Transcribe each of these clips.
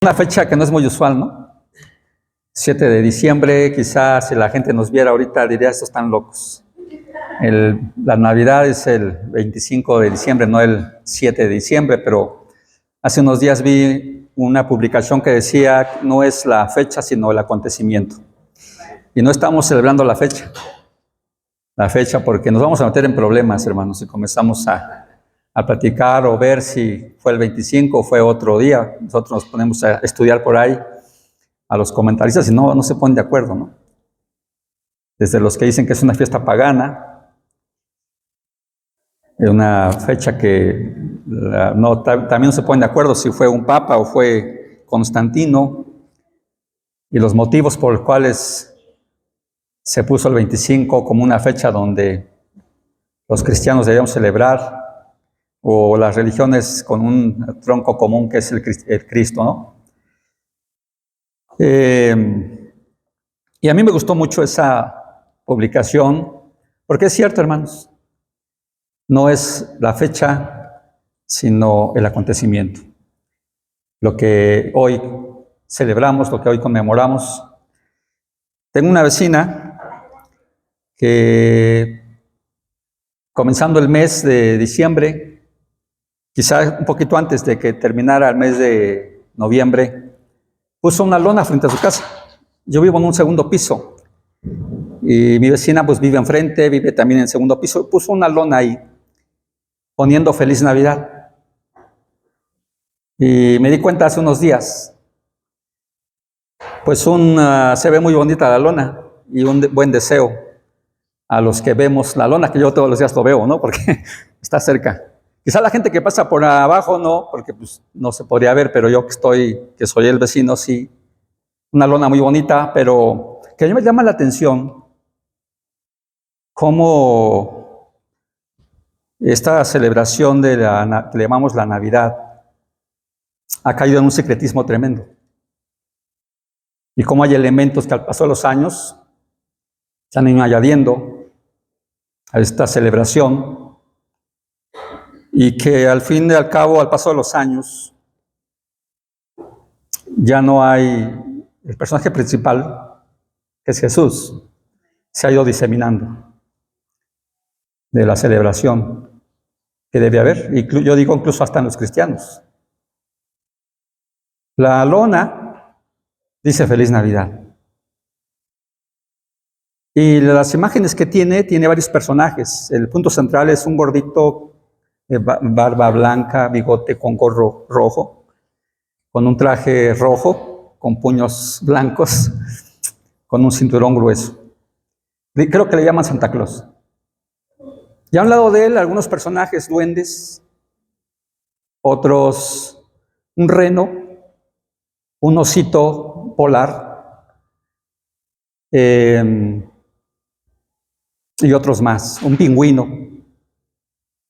Una fecha que no es muy usual, ¿no? 7 de diciembre, quizás si la gente nos viera ahorita diría, estos están locos. La Navidad es el 25 de diciembre, no el 7 de diciembre, pero hace unos días vi una publicación que decía, no es la fecha, sino el acontecimiento. Y no estamos celebrando la fecha porque nos vamos a meter en problemas, hermanos, si comenzamos a platicar o ver si fue el 25 o fue otro día. Nosotros nos ponemos a estudiar por ahí a los comentaristas y no se ponen de acuerdo, ¿no? Desde los que dicen que es una fiesta pagana, una fecha que también no se ponen de acuerdo si fue un papa o fue Constantino, y los motivos por los cuales se puso el 25 como una fecha donde los cristianos debíamos celebrar, o las religiones con un tronco común que es el Cristo, ¿no? Y a mí me gustó mucho esa publicación, porque es cierto, hermanos, no es la fecha, sino el acontecimiento. Lo que hoy celebramos, lo que hoy conmemoramos. Tengo una vecina que, comenzando el mes de diciembre, quizás un poquito antes de que terminara el mes de noviembre, puso una lona frente a su casa. Yo vivo en un segundo piso y mi vecina pues vive enfrente, vive también en el segundo piso. Puso una lona ahí poniendo Feliz Navidad. Y me di cuenta hace unos días, pues se ve muy bonita la lona y un buen deseo a los que vemos la lona, que yo todos los días lo veo, ¿no? Porque está cerca. Quizá la gente que pasa por abajo no, porque pues, no se podría ver, pero yo que soy el vecino, sí. Una lona muy bonita, pero que a mí me llama la atención cómo esta celebración que le llamamos la Navidad ha caído en un secretismo tremendo. Y cómo hay elementos que al paso de los años se han ido añadiendo a esta celebración y que al fin y al cabo, al paso de los años, ya no hay el personaje principal, que es Jesús, se ha ido diseminando de la celebración que debe haber, y yo digo incluso hasta en los cristianos. La lona dice Feliz Navidad. Y las imágenes que tiene varios personajes. El punto central es un gordito, barba blanca, bigote con gorro rojo, con un traje rojo, con puños blancos, con un cinturón grueso. Creo que le llaman Santa Claus. Y a un lado de él, algunos personajes, duendes, otros, un reno, un osito polar, y otros más, un pingüino.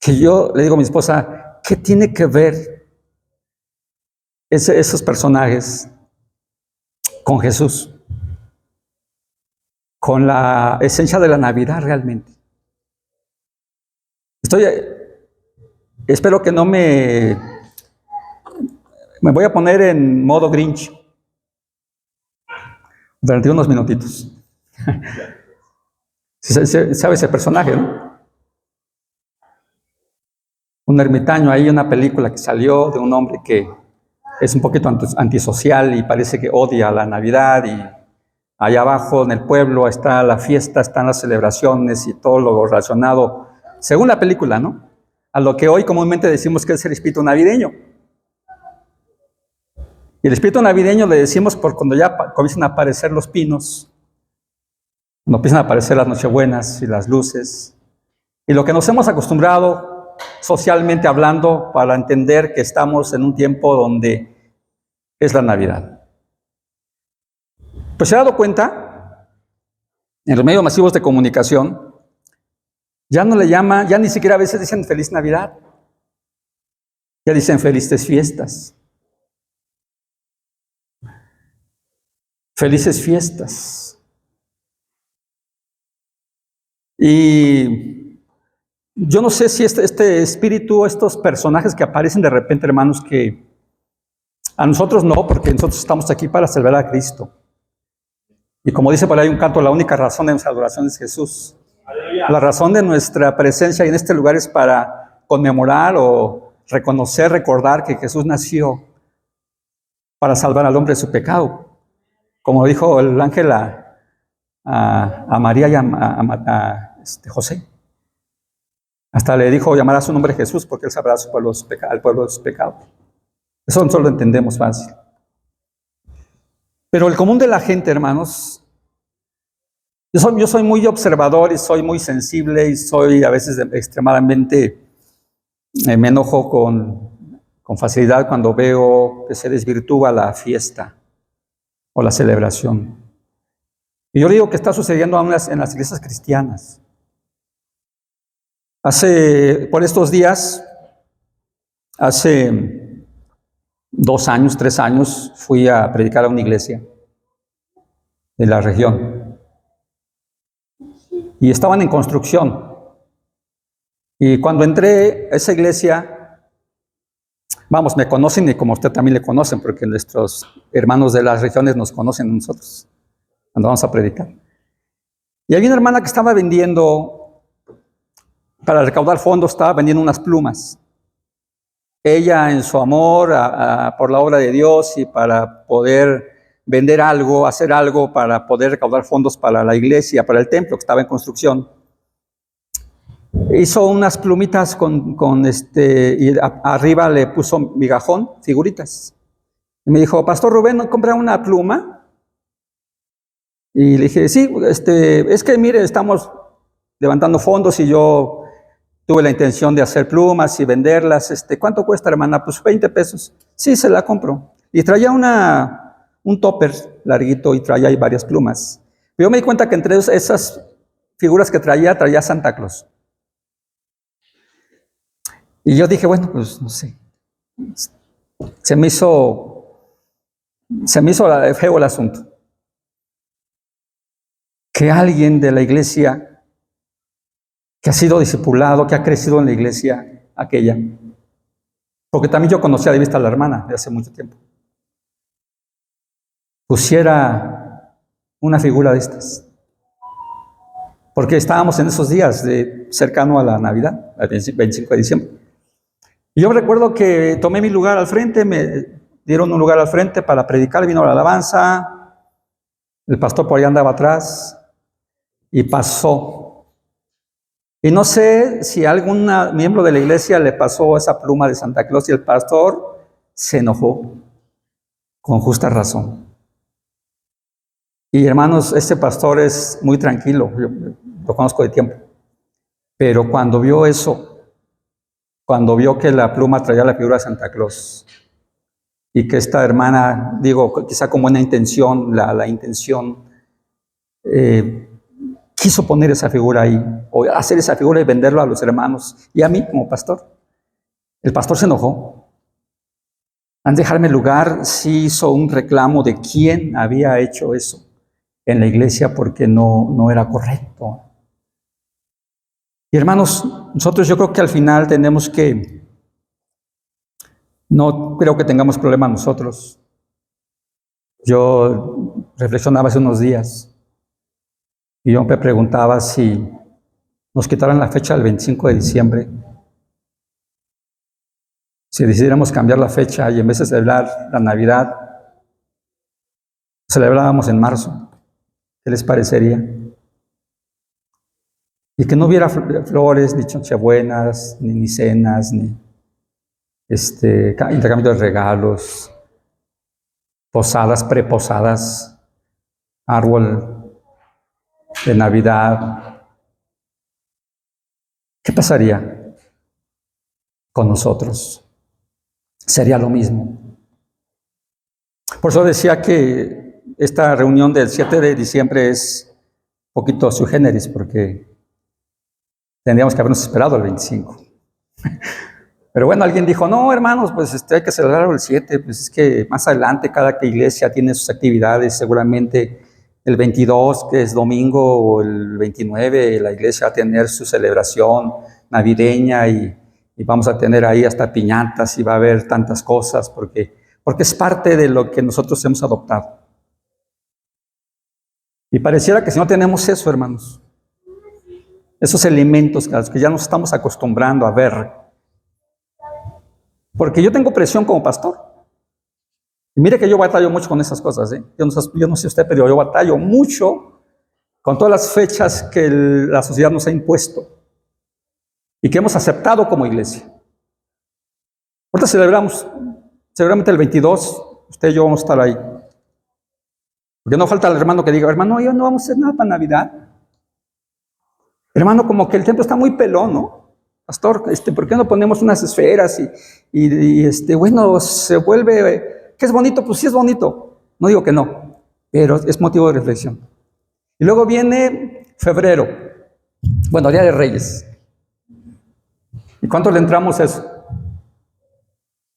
Que yo le digo a mi esposa, ¿qué tiene que ver esos personajes con Jesús? Con la esencia de la Navidad realmente. Espero que no me voy a poner en modo Grinch durante unos minutitos. ¿Sabe ese personaje, no? Un ermitaño, hay una película que salió de un hombre que es un poquito antisocial y parece que odia la Navidad, y allá abajo en el pueblo está la fiesta, están las celebraciones y todo lo relacionado, según la película, ¿no? A lo que hoy comúnmente decimos que es el espíritu navideño. Y el espíritu navideño le decimos por cuando ya comienzan a aparecer los pinos, cuando empiezan a aparecer las nochebuenas y las luces, y lo que nos hemos acostumbrado socialmente hablando para entender que estamos en un tiempo donde es la Navidad. Pues se ha dado cuenta, en los medios masivos de comunicación, ya no le llama, ya ni siquiera a veces dicen Feliz Navidad, ya dicen Felices Fiestas. Felices Fiestas. Y yo no sé si este espíritu, estos personajes que aparecen de repente, hermanos, que A nosotros no, porque nosotros estamos aquí para celebrar a Cristo. Y como dice por ahí un canto, la única razón de nuestra adoración es Jesús. La razón de nuestra presencia en este lugar es para conmemorar o reconocer, recordar que Jesús nació para salvar al hombre de su pecado. Como dijo el ángel a María y a José. Hasta le dijo, llamará su nombre Jesús, porque él sabrá al pueblo de sus pecados. Eso nosotros lo entendemos fácil. Pero el común de la gente, hermanos, yo soy muy observador y soy muy sensible y soy a veces extremadamente, me enojo con facilidad cuando veo que se desvirtúa la fiesta o la celebración. Y yo digo que está sucediendo aún en las iglesias cristianas. Por estos días, hace 2 años, 3 años, fui a predicar a una iglesia de la región. Y estaban en construcción. Y cuando entré a esa iglesia, vamos, me conocen y como usted también le conocen, porque nuestros hermanos de las regiones nos conocen a nosotros cuando vamos a predicar. Y había una hermana que estaba vendiendo, para recaudar fondos, estaba vendiendo unas plumas. Ella, en su amor por la obra de Dios y para poder vender algo, hacer algo para poder recaudar fondos para la iglesia, para el templo que estaba en construcción, hizo unas plumitas y arriba le puso migajón, figuritas. Y me dijo, Pastor Rubén, ¿no compra una pluma? Y le dije, sí, es que mire, estamos levantando fondos y yo tuve la intención de hacer plumas y venderlas. ¿Cuánto cuesta, hermana? Pues 20 pesos. Sí, se la compro. Y traía un topper larguito y traía ahí varias plumas. Pero yo me di cuenta que entre esas figuras que traía Santa Claus. Y yo dije, bueno, pues no sé. Se me hizo feo el asunto. Que alguien de la iglesia que ha sido discipulado, que ha crecido en la iglesia aquella, porque también yo conocía de vista a la hermana de hace mucho tiempo, pusiera una figura de estas. Porque estábamos en esos días cercano a la Navidad, el 25 de diciembre. Y yo recuerdo que tomé mi lugar al frente, me dieron un lugar al frente para predicar, vino la alabanza, el pastor por allá andaba atrás y pasó. Y no sé si algún miembro de la iglesia le pasó esa pluma de Santa Claus y el pastor se enojó, con justa razón. Y hermanos, este pastor es muy tranquilo, yo lo conozco de tiempo. Pero cuando vio eso, cuando vio que la pluma traía la figura de Santa Claus y que esta hermana, digo, quizá con buena intención, la intención, quiso poner esa figura ahí, o hacer esa figura y venderlo a los hermanos, y a mí como pastor. El pastor se enojó. Al dejarme el lugar, sí hizo un reclamo de quién había hecho eso en la iglesia porque no era correcto. Y hermanos, nosotros yo creo que al final tenemos que, no creo que tengamos problema nosotros. Yo reflexionaba hace unos días y yo me preguntaba si nos quitaran la fecha del 25 de diciembre, si decidiéramos cambiar la fecha y en vez de celebrar la Navidad, celebrábamos en marzo. ¿Qué les parecería? Y que no hubiera flores, ni nochebuenas, ni cenas, ni intercambio de regalos, posadas, preposadas, árbol de Navidad. ¿Qué pasaría con nosotros? Sería lo mismo. Por eso decía que esta reunión del 7 de diciembre es un poquito sui generis, porque tendríamos que habernos esperado el 25. Pero bueno, alguien dijo, no, hermanos, pues hay que celebrarlo el 7, pues es que más adelante cada iglesia tiene sus actividades, seguramente el 22, que es domingo, o el 29, la iglesia va a tener su celebración navideña y vamos a tener ahí hasta piñatas y va a haber tantas cosas, porque porque es parte de lo que nosotros hemos adoptado. Y pareciera que si no tenemos eso, hermanos, esos elementos a los que ya nos estamos acostumbrando a ver, porque yo tengo presión como pastor. Y mire que yo batallo mucho con esas cosas, ¿eh? Yo no sé usted, pero yo batallo mucho con todas las fechas que la sociedad nos ha impuesto y que hemos aceptado como iglesia. Ahorita celebramos, seguramente el 22, usted y yo vamos a estar ahí. Porque no falta el hermano que diga, hermano, yo no vamos a hacer nada para Navidad. Hermano, como que el templo está muy pelón, ¿no? Pastor, ¿por qué no ponemos unas esferas bueno, se vuelve, ¿qué es bonito? Pues sí es bonito. No digo que no, pero es motivo de reflexión. Y luego viene febrero, bueno, Día de Reyes. ¿Y cuánto le entramos a eso?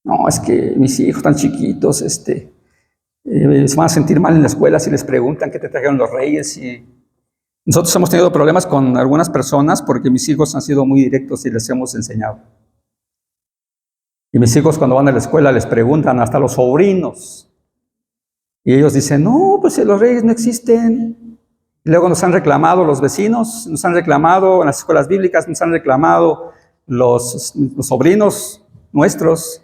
No, es que mis hijos tan chiquitos, se van a sentir mal en la escuela si les preguntan qué te trajeron los reyes. Y nosotros hemos tenido problemas con algunas personas porque mis hijos han sido muy directos y les hemos enseñado. Y mis hijos cuando van a la escuela les preguntan, hasta los sobrinos. Y ellos dicen, no, pues los reyes no existen. Y luego nos han reclamado los vecinos, nos han reclamado en las escuelas bíblicas, nos han reclamado los sobrinos nuestros.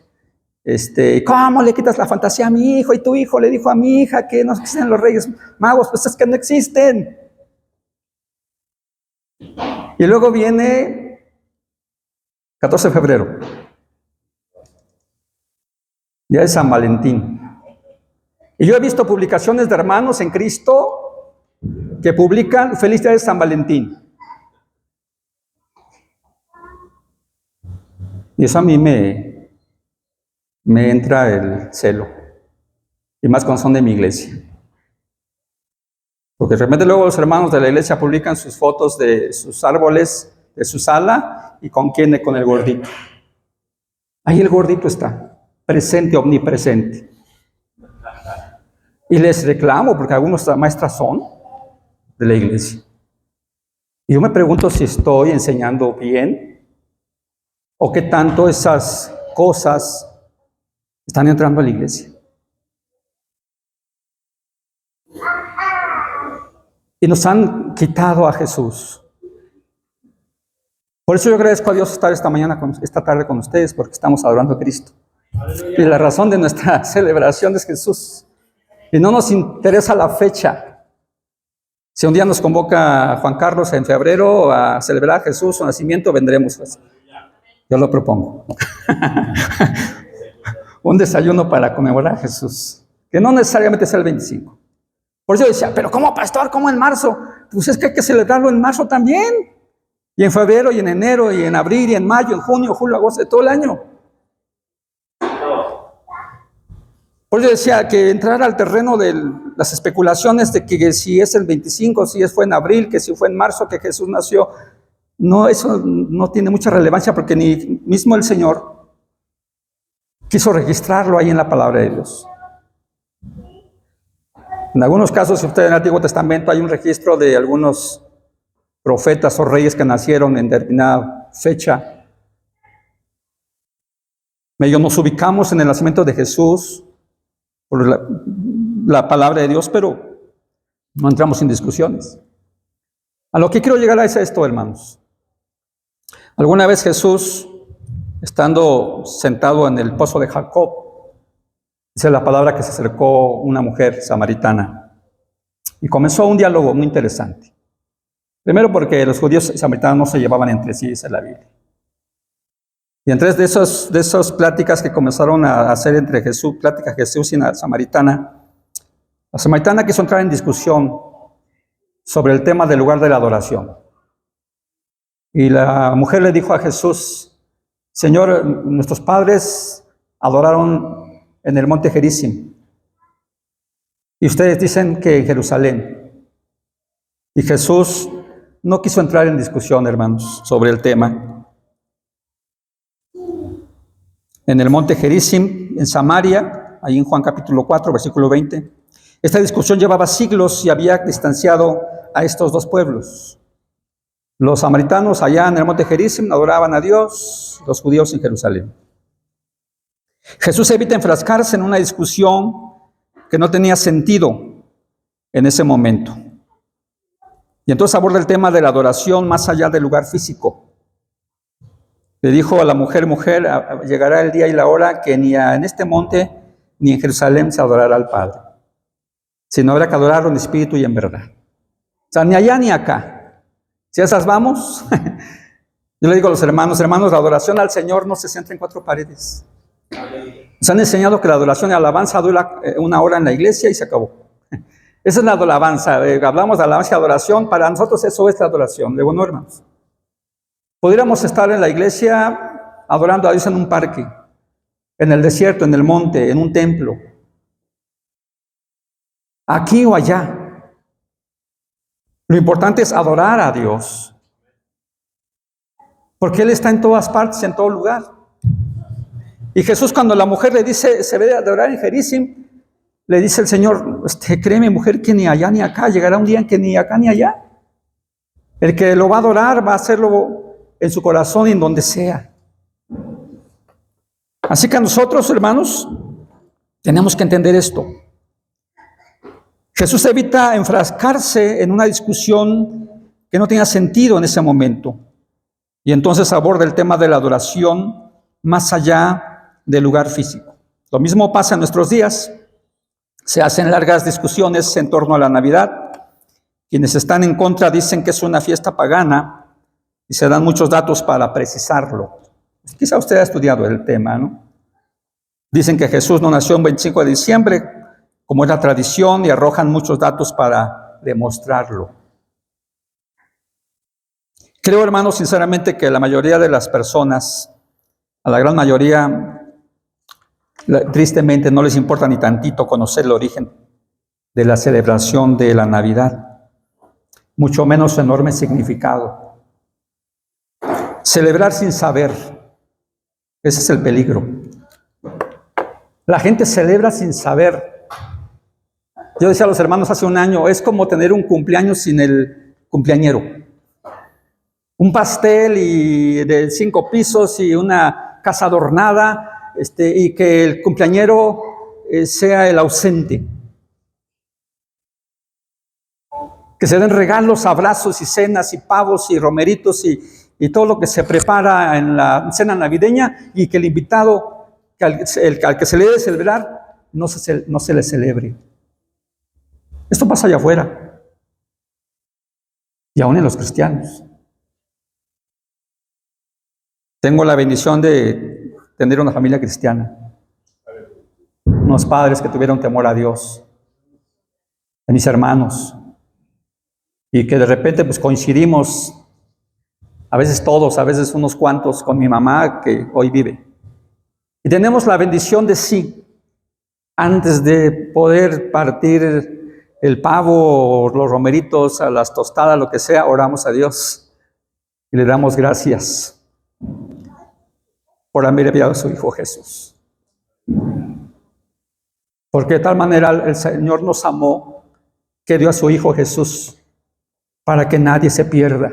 ¿Cómo le quitas la fantasía a mi hijo? Y tu hijo le dijo a mi hija que no existen los reyes magos. Pues es que no existen. Y luego viene 14 de febrero, día de San Valentín. Y yo he visto publicaciones de hermanos en Cristo que publican Feliz Día de San Valentín. Y eso a mí me entra el celo. Y más cuando son de mi iglesia. Porque de repente luego los hermanos de la iglesia publican sus fotos de sus árboles, de su sala, y con quién, con el gordito. Ahí el gordito está, presente, omnipresente. Y les reclamo, porque algunos maestras son de la iglesia. Y yo me pregunto si estoy enseñando bien, o qué tanto esas cosas están entrando a la iglesia. Y nos han quitado a Jesús. Por eso yo agradezco a Dios estar esta tarde con ustedes, porque estamos adorando a Cristo. Y la razón de nuestra celebración es Jesús. Y no nos interesa la fecha. Si un día nos convoca Juan Carlos en febrero a celebrar a Jesús, su nacimiento, vendremos. Pues. Yo lo propongo. Un desayuno para conmemorar a Jesús. Que no necesariamente sea el 25. Por eso yo decía, pero ¿cómo, pastor? ¿Cómo en marzo? Pues es que hay que celebrarlo en marzo también. Y en febrero, y en enero, y en abril, y en mayo, en junio, julio, agosto, de todo el año. Por eso yo decía que entrar al terreno de las especulaciones de que si es el 25, si fue en abril, que si fue en marzo que Jesús nació, no, eso no tiene mucha relevancia porque ni mismo el Señor quiso registrarlo ahí en la palabra de Dios. En algunos casos, si usted en el Antiguo Testamento hay un registro de algunos profetas o reyes que nacieron en determinada fecha. Medio nos ubicamos en el nacimiento de Jesús por la palabra de Dios, pero no entramos en discusiones. A lo que quiero llegar es esto, hermanos. Alguna vez Jesús, estando sentado en el pozo de Jacob, dice la palabra que se acercó una mujer samaritana y comenzó un diálogo muy interesante. Primero porque los judíos y samaritanos no se llevaban entre sí, dice la Biblia. Y entre de esas pláticas que comenzaron a hacer entre Jesús y la samaritana quiso entrar en discusión sobre el tema del lugar de la adoración. Y la mujer le dijo a Jesús, Señor, nuestros padres adoraron en el monte Gerizim. Y ustedes dicen que en Jerusalén. Y Jesús no quiso entrar en discusión, hermanos, sobre el tema. En el monte Gerizim, en Samaria, ahí en Juan capítulo 4, versículo 20, esta discusión llevaba siglos y había distanciado a estos dos pueblos. Los samaritanos allá en el monte Gerizim adoraban a Dios, los judíos en Jerusalén. Jesús evita enfrascarse en una discusión que no tenía sentido en ese momento. Y entonces aborda el tema de la adoración más allá del lugar físico. Le dijo a la mujer, mujer, llegará el día y la hora que ni en este monte ni en Jerusalén se adorará al Padre, sino habrá que adorarlo en espíritu y en verdad. O sea, ni allá ni acá. Si a esas vamos, yo le digo a los hermanos, la adoración al Señor no se centra en cuatro paredes. Nos han enseñado que la adoración y alabanza dura 1 hora en la iglesia y se acabó. Esa es la alabanza. Hablamos de alabanza y adoración. Para nosotros eso es la adoración. Digo, no, hermanos. Podríamos estar en la iglesia adorando a Dios en un parque, en el desierto, en el monte, en un templo, aquí o allá. Lo importante es adorar a Dios, porque Él está en todas partes, en todo lugar. Y Jesús, cuando la mujer le dice, se ve de adorar en Gerizim, le dice el Señor, créeme, mujer, que ni allá ni acá, llegará un día en que ni acá ni allá. El que lo va a adorar va a hacerlo en su corazón y en donde sea. Así que nosotros, hermanos, tenemos que entender esto. Jesús evita enfrascarse en una discusión que no tenía sentido en ese momento. Y entonces aborda el tema de la adoración más allá del lugar físico. Lo mismo pasa en nuestros días. Se hacen largas discusiones en torno a la Navidad. Quienes están en contra dicen que es una fiesta pagana y se dan muchos datos para precisarlo. Quizá usted ha estudiado el tema, ¿no? Dicen que Jesús no nació el 25 de diciembre, como es la tradición, y arrojan muchos datos para demostrarlo. Creo, hermanos, sinceramente que la mayoría de las personas, a la gran mayoría, tristemente no les importa ni tantito conocer el origen de la celebración de la Navidad, mucho menos su enorme significado. Celebrar sin saber, ese es el peligro. La gente celebra sin saber. Yo decía a los hermanos hace un año, es como tener un cumpleaños sin el cumpleañero. Un pastel y de 5 pisos y una casa adornada, y que el cumpleañero sea el ausente. Que se den regalos, abrazos y cenas y pavos y romeritos y todo lo que se prepara en la cena navideña, y que el invitado, al que se le debe celebrar, no se le celebre. Esto pasa allá afuera, y aún en los cristianos. Tengo la bendición de tener una familia cristiana, unos padres que tuvieron temor a Dios, de mis hermanos, y que de repente pues coincidimos, a veces todos, a veces unos cuantos, con mi mamá que hoy vive. Y tenemos la bendición de sí, antes de poder partir el pavo, o los romeritos, a las tostadas, lo que sea, oramos a Dios y le damos gracias por haber enviado a su Hijo Jesús. Porque de tal manera el Señor nos amó que dio a su Hijo Jesús para que nadie se pierda.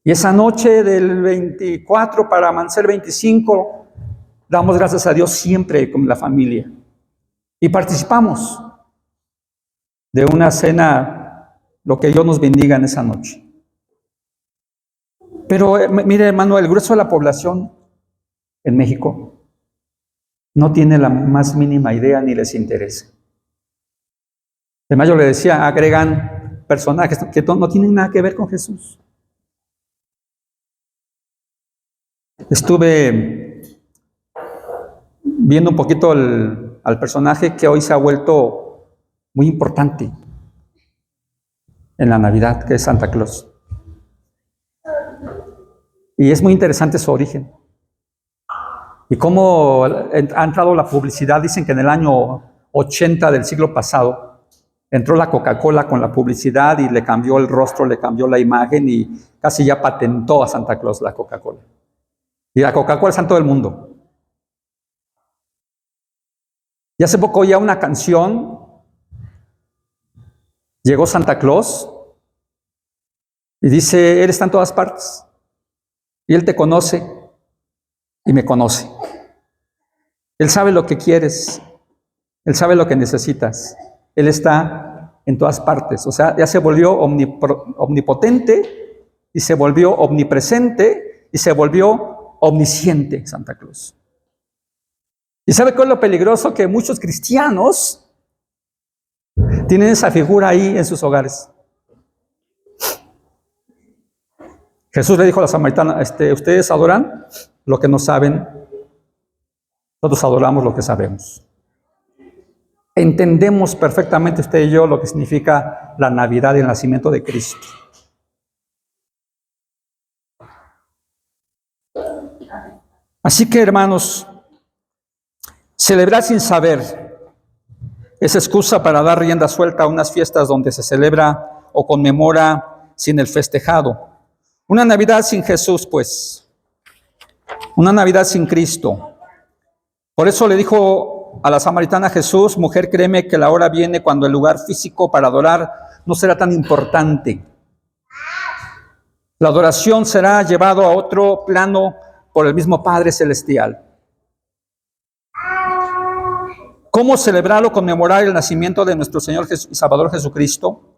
Y esa noche del 24 para amanecer 25, damos gracias a Dios siempre con la familia. Y participamos de una cena, lo que Dios nos bendiga en esa noche. Pero mire, hermano, el grueso de la población en México no tiene la más mínima idea ni les interesa. Además, yo le decía, agregan personajes que no tienen nada que ver con Jesús. Estuve viendo un poquito al personaje que hoy se ha vuelto muy importante en la Navidad, que es Santa Claus. Y es muy interesante su origen. Y cómo ha entrado la publicidad. Dicen que en el año 80 del siglo pasado entró la Coca-Cola con la publicidad y le cambió el rostro, le cambió la imagen y casi ya patentó a Santa Claus la Coca-Cola. Y la Coca-Cola está en todo el mundo. Y hace poco oía una canción, llegó Santa Claus y dice, Él está en todas partes. Y Él te conoce y me conoce. Él sabe lo que quieres. Él sabe lo que necesitas. Él está en todas partes. O sea, ya se volvió omnipotente y se volvió omnipresente y se volvió omnisciente, Santa Cruz. ¿Y sabe cuál es lo peligroso? Que muchos cristianos tienen esa figura ahí en sus hogares. Jesús le dijo a la samaritana, ustedes adoran lo que no saben, nosotros adoramos lo que sabemos. Entendemos perfectamente usted y yo lo que significa la Navidad y el nacimiento de Cristo. Así que, hermanos, celebrar sin saber es excusa para dar rienda suelta a unas fiestas donde se celebra o conmemora sin el festejado. Una Navidad sin Jesús, pues. Una Navidad sin Cristo. Por eso le dijo a la samaritana Jesús, mujer, créeme que la hora viene cuando el lugar físico para adorar no será tan importante. La adoración será llevado a otro plano por el mismo Padre Celestial. ¿Cómo celebrar o conmemorar el nacimiento de nuestro Señor y Salvador Jesucristo?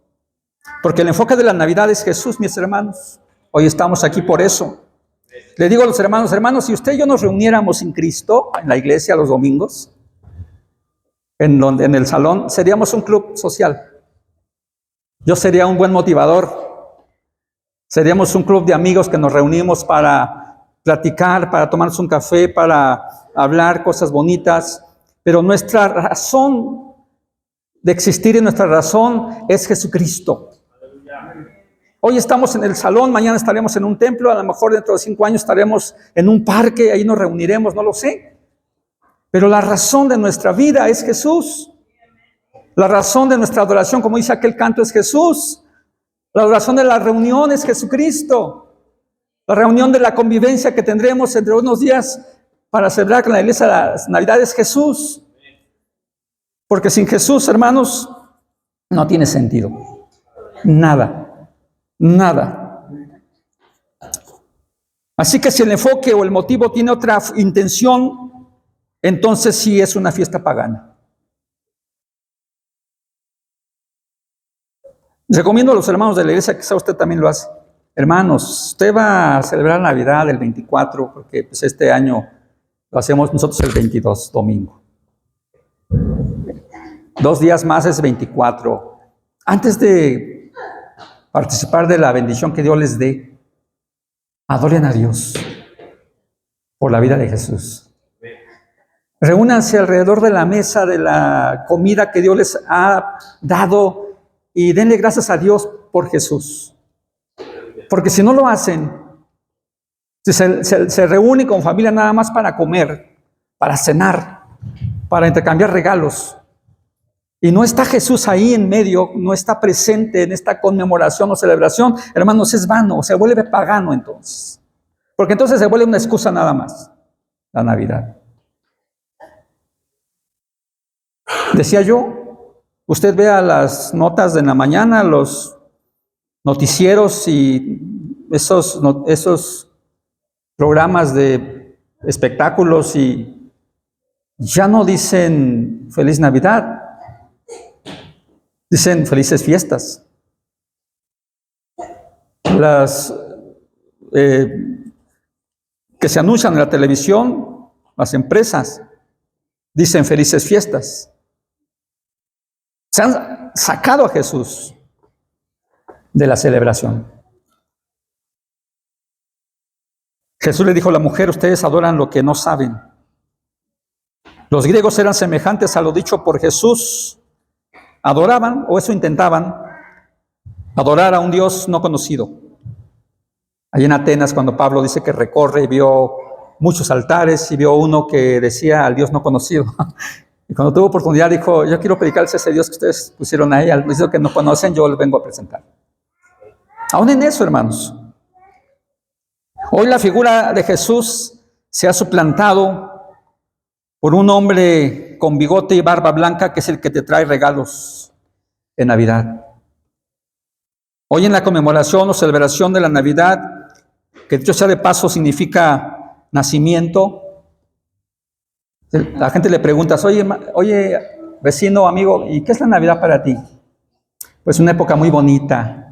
Porque el enfoque de la Navidad es Jesús, mis hermanos. Hoy estamos aquí por eso. Le digo a los hermanos, si usted y yo nos reuniéramos en Cristo, en la iglesia los domingos, en el salón, seríamos un club social. Yo sería un buen motivador. Seríamos un club de amigos que nos reunimos para platicar, para tomarnos un café, para hablar cosas bonitas. Pero nuestra razón de existir y nuestra razón es Jesucristo. Hoy estamos en el salón, mañana estaremos en un templo, a lo mejor dentro de 5 años estaremos en un parque, ahí nos reuniremos, no lo sé. Pero la razón de nuestra vida es Jesús. La razón de nuestra adoración, como dice aquel canto, es Jesús. La razón de la reunión es Jesucristo. La reunión de la convivencia que tendremos entre unos días para celebrar con la iglesia las Navidades es Jesús. Porque sin Jesús, hermanos, no tiene sentido. Nada. Nada. Así que si el enfoque o el motivo tiene otra intención, entonces sí es una fiesta pagana. Recomiendo a los hermanos de la iglesia, quizá usted también lo hace. Hermanos, usted va a celebrar Navidad el 24, porque pues este año lo hacemos nosotros el 22, domingo. 2 días más es 24. Antes de participar de la bendición que Dios les dé, adoren a Dios por la vida de Jesús. Reúnanse alrededor de la mesa de la comida que Dios les ha dado y denle gracias a Dios por Jesús. Porque si no lo hacen, si se reúnen con familia nada más para comer, para cenar, para intercambiar regalos, y no está Jesús ahí en medio, no está presente en esta conmemoración o celebración, hermanos, es vano, se vuelve pagano entonces. Porque entonces se vuelve una excusa nada más, la Navidad. Decía yo, usted vea las notas de la mañana, los noticieros y esos programas de espectáculos y ya no dicen Feliz Navidad. Dicen felices fiestas. Las que se anuncian en la televisión, las empresas, dicen felices fiestas. Se han sacado a Jesús de la celebración. Jesús le dijo a la mujer, ustedes adoran lo que no saben. Los griegos eran semejantes a lo dicho por Jesús. Adoraban, o eso intentaban, adorar a un Dios no conocido. Allí en Atenas, cuando Pablo dice que recorre y vio muchos altares y vio uno que decía al Dios no conocido. Y cuando tuvo oportunidad dijo, yo quiero predicarles a ese Dios que ustedes pusieron ahí, al Dios que no conocen, yo les vengo a presentar. Aún en eso, hermanos. Hoy la figura de Jesús se ha suplantado por un hombre con bigote y barba blanca que es el que te trae regalos en Navidad. Hoy en la conmemoración o celebración de la Navidad, que dicho sea de paso significa nacimiento, La gente le preguntas, oye, vecino, amigo, ¿y qué es la Navidad para ti? Pues una época muy bonita,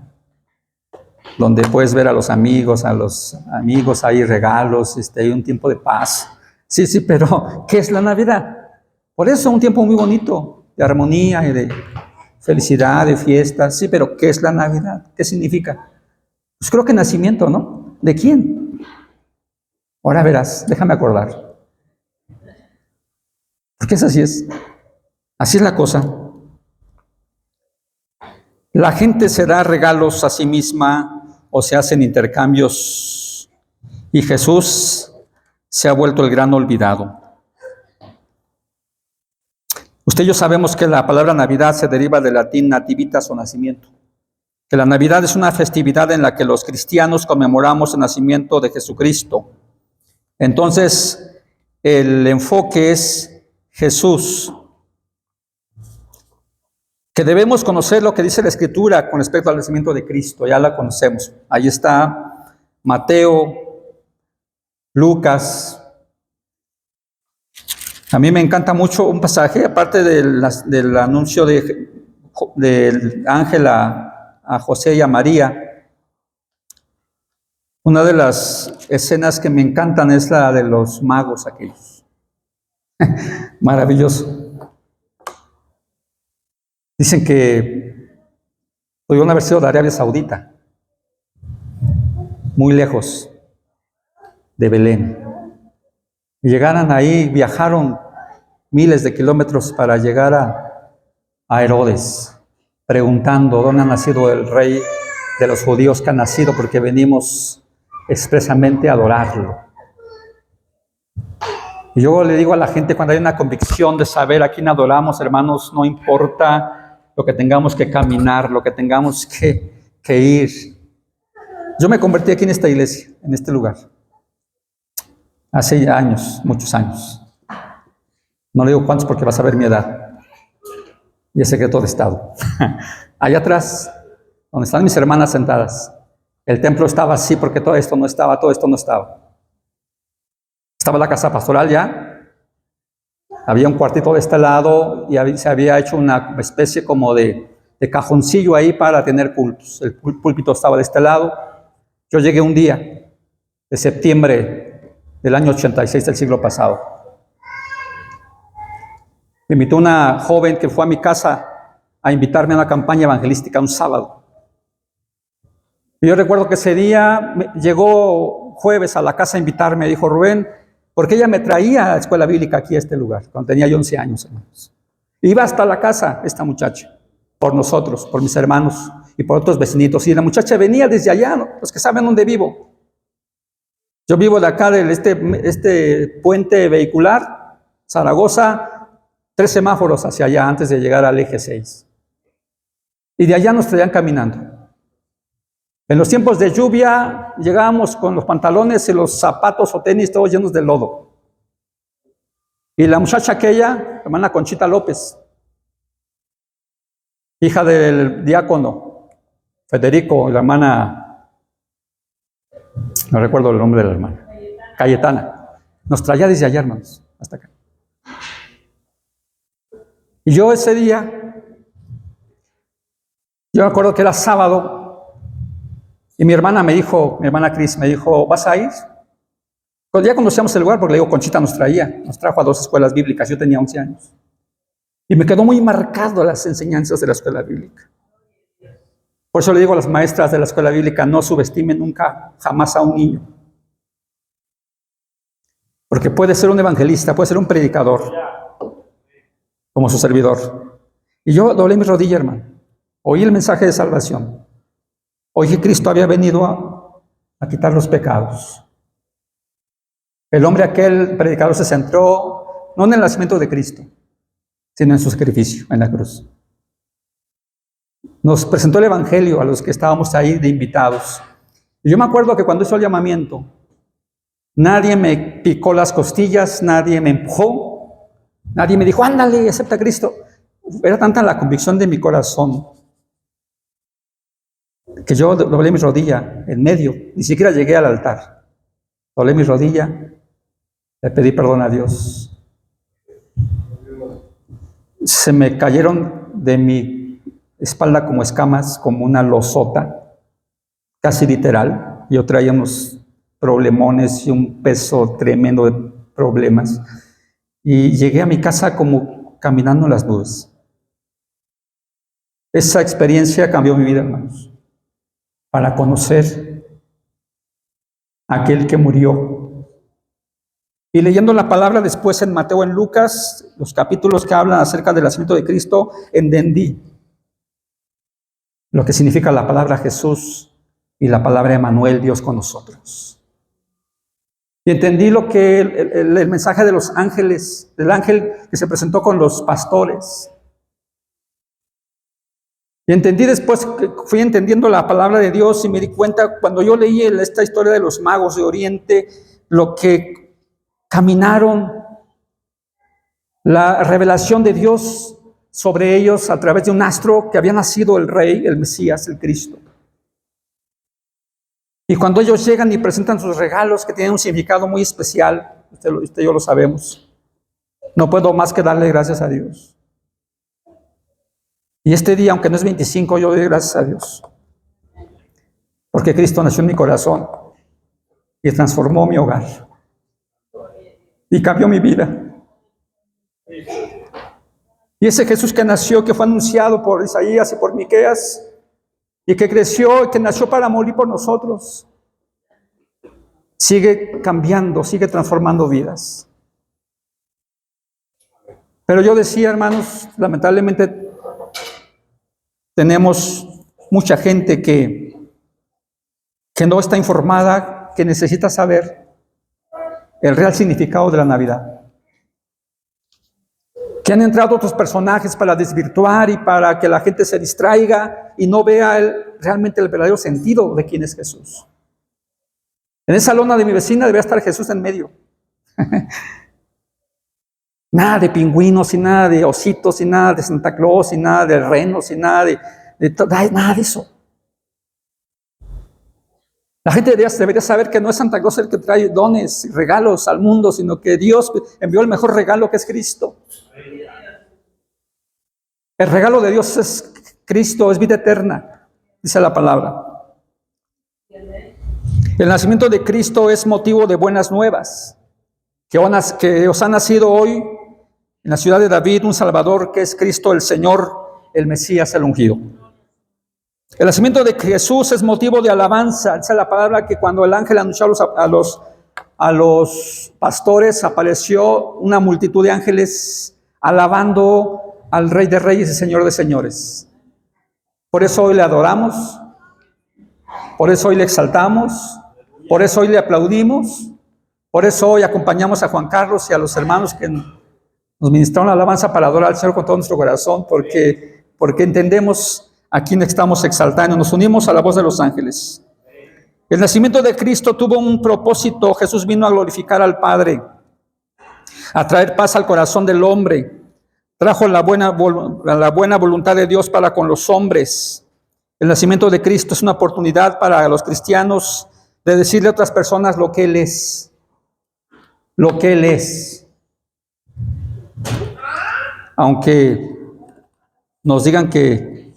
donde puedes ver a los amigos, hay regalos, hay un tiempo de paz. Sí, sí, pero ¿qué es la Navidad? Por eso un tiempo muy bonito, de armonía y de felicidad, de fiestas. Sí, pero ¿qué es la Navidad? ¿Qué significa? Pues creo que nacimiento, ¿no? ¿De quién? Ahora verás, déjame acordar. Porque así es. Así es la cosa. La gente se da regalos a sí misma o se hacen intercambios y Jesús se ha vuelto el gran olvidado. Usted y yo sabemos que la palabra Navidad se deriva del latín nativitas o nacimiento, que la Navidad es una festividad en la que los cristianos conmemoramos el nacimiento de Jesucristo. Entonces, el enfoque es Jesús, que debemos conocer lo que dice la Escritura con respecto al nacimiento de Cristo, ya la conocemos. Ahí está Mateo, Lucas. A mí me encanta mucho un pasaje, aparte del anuncio del ángel a José y a María. Una de las escenas que me encantan es la de los magos aquellos. Maravilloso. Dicen que pudieron haber sido de Arabia Saudita, muy lejos de Belén. Y llegaran ahí, viajaron miles de kilómetros para llegar a Herodes, preguntando dónde ha nacido el rey de los judíos que ha nacido, porque venimos expresamente a adorarlo. Y yo le digo a la gente, cuando hay una convicción de saber a quién adoramos, hermanos, no importa lo que tengamos que caminar, lo que tengamos que ir. Yo me convertí aquí en esta iglesia, en este lugar, hace años, muchos años. No le digo cuántos porque vas a ver mi edad. Y es secreto de Estado. Allá atrás, donde están mis hermanas sentadas, el templo estaba así porque todo esto no estaba. Estaba la casa pastoral ya. Había un cuartito de este lado y se había hecho una especie como de cajoncillo ahí para tener cultos. El púlpito estaba de este lado. Yo llegué un día de septiembre del año 86 del siglo pasado. Me invitó una joven que fue a mi casa a invitarme a una campaña evangelística un sábado. Y yo recuerdo que ese día llegó jueves a la casa a invitarme, dijo Rubén, porque ella me traía a la escuela bíblica aquí a este lugar, cuando tenía yo 11 años, hermanos. Iba hasta la casa esta muchacha, por nosotros, por mis hermanos y por otros vecinitos. Y la muchacha venía desde allá, ¿no? Los que saben dónde vivo. Yo vivo de acá, de este puente vehicular, Zaragoza, 3 semáforos hacia allá antes de llegar al eje 6. Y de allá nos traían caminando. En los tiempos de lluvia llegábamos con los pantalones y los zapatos o tenis todos llenos de lodo. Y la muchacha aquella, hermana Conchita López, hija del diácono Federico, la hermana, no recuerdo el nombre de la hermana, Cayetana, nos traía desde allá, hermanos, hasta acá. Y yo ese día, yo me acuerdo que era sábado, y mi hermana Cris me dijo, ¿vas a ir? Pues ya conocíamos el lugar, porque le digo, Conchita nos trajo a 2 escuelas bíblicas, yo tenía 11 años. Y me quedó muy marcado las enseñanzas de la escuela bíblica. Por eso le digo a las maestras de la escuela bíblica, no subestimen nunca, jamás a un niño. Porque puede ser un evangelista, puede ser un predicador, como su servidor. Y yo doblé mi rodilla, hermano. Oí el mensaje de salvación. Oí que Cristo había venido a quitar los pecados. El hombre aquel predicador se centró no en el nacimiento de Cristo, sino en su sacrificio en la cruz. Nos presentó el evangelio a los que estábamos ahí de invitados. Y yo me acuerdo que cuando hizo el llamamiento, nadie me picó las costillas, nadie me empujó, nadie me dijo, ándale, acepta a Cristo. Era tanta la convicción de mi corazón que yo doblé mi rodilla en medio, ni siquiera llegué al altar. Doblé mi rodilla, le pedí perdón a Dios. se me cayeron de mi espalda como escamas, como una losota, casi literal. Yo traía unos problemones y un peso tremendo de problemas. Y llegué a mi casa como caminando en las nubes. Esa experiencia cambió mi vida, hermanos, para conocer a aquel que murió. Y leyendo la palabra después en Mateo, en Lucas, los capítulos que hablan acerca del nacimiento de Cristo, entendí lo que significa la palabra Jesús y la palabra Emmanuel, Dios con nosotros. Y entendí lo que el mensaje de los ángeles, del ángel que se presentó con los pastores. Y entendí después, que fui entendiendo la palabra de Dios y me di cuenta cuando yo leí esta historia de los magos de Oriente, lo que caminaron, la revelación de Dios sobre ellos a través de un astro que había nacido el Rey, el Mesías, el Cristo. Y cuando ellos llegan y presentan sus regalos que tienen un significado muy especial, usted y yo lo sabemos, no puedo más que darle gracias a Dios. Y este día, aunque no es 25, yo doy gracias a Dios. Porque Cristo nació en mi corazón y transformó mi hogar. Y cambió mi vida. Y ese Jesús que nació, que fue anunciado por Isaías y por Miqueas, y que creció y que nació para morir por nosotros, sigue cambiando, sigue transformando vidas. Pero yo decía, hermanos, lamentablemente tenemos mucha gente que no está informada, que necesita saber el real significado de la Navidad. Que han entrado otros personajes para desvirtuar y para que la gente se distraiga y no vea realmente el verdadero sentido de quién es Jesús. En esa lona de mi vecina debería estar Jesús en medio. Nada de pingüinos, y nada de ositos, y nada de Santa Claus, y nada de renos, y nada nada de eso. La gente debería saber que no es Santa Claus el que trae dones y regalos al mundo, sino que Dios envió el mejor regalo, que es Cristo. El regalo de Dios es Cristo, es vida eterna, dice la palabra. El nacimiento de Cristo es motivo de buenas nuevas, que os ha nacido hoy en la ciudad de David un Salvador, que es Cristo el Señor, el Mesías, el ungido. El nacimiento de Jesús es motivo de alabanza. Dice la palabra que cuando el ángel anunció a los pastores, apareció una multitud de ángeles alabando al Rey de Reyes y Señor de Señores. Por eso hoy le adoramos, por eso hoy le exaltamos, por eso hoy le aplaudimos, por eso hoy acompañamos a Juan Carlos y a los hermanos que nos ministraron la alabanza para adorar al Señor con todo nuestro corazón, porque entendemos a quién estamos exaltando, nos unimos a la voz de los ángeles. El nacimiento de Cristo tuvo un propósito. Jesús vino a glorificar al Padre, a traer paz al corazón del hombre. Trajo la buena voluntad de Dios para con los hombres. El nacimiento de Cristo es una oportunidad para los cristianos de decirle a otras personas lo que Él es. Lo que Él es. Aunque nos digan que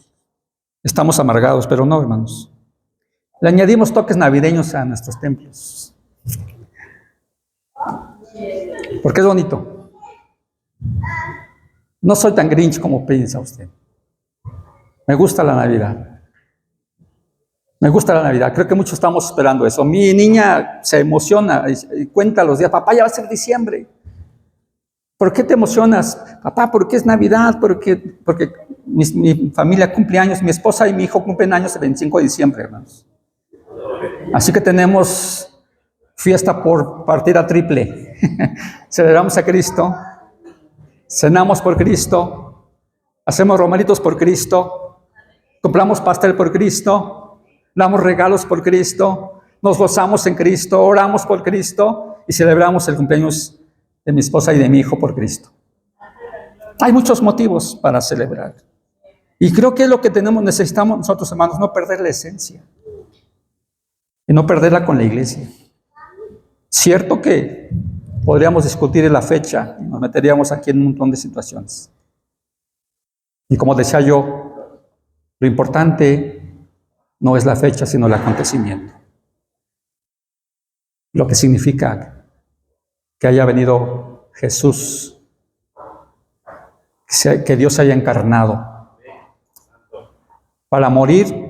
estamos amargados, pero no, hermanos. Le añadimos toques navideños a nuestros templos. Porque es bonito. No soy tan grinch como piensa usted. Me gusta la Navidad. Me gusta la Navidad. Creo que muchos estamos esperando eso. Mi niña se emociona y cuenta los días. Papá, ya va a ser diciembre. ¿Por qué te emocionas? Papá, ¿por qué es Navidad? Porque mi familia cumple años. Mi esposa y mi hijo cumplen años el 25 de diciembre, hermanos. Así que tenemos fiesta por partida triple. Celebramos a Cristo. Cenamos por Cristo, hacemos romeritos por Cristo, compramos pastel por Cristo, damos regalos por Cristo, nos gozamos en Cristo, oramos por Cristo y celebramos el cumpleaños de mi esposa y de mi hijo por Cristo. Hay muchos motivos para celebrar. Y creo que es lo que necesitamos nosotros, hermanos, no perder la esencia y no perderla con la iglesia. Cierto que podríamos discutir en la fecha y nos meteríamos aquí en un montón de situaciones. Y como decía yo, lo importante no es la fecha, sino el acontecimiento. Lo que significa que haya venido Jesús, que Dios se haya encarnado para morir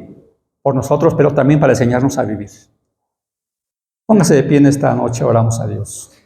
por nosotros, pero también para enseñarnos a vivir. Póngase de pie en esta noche, oramos a Dios.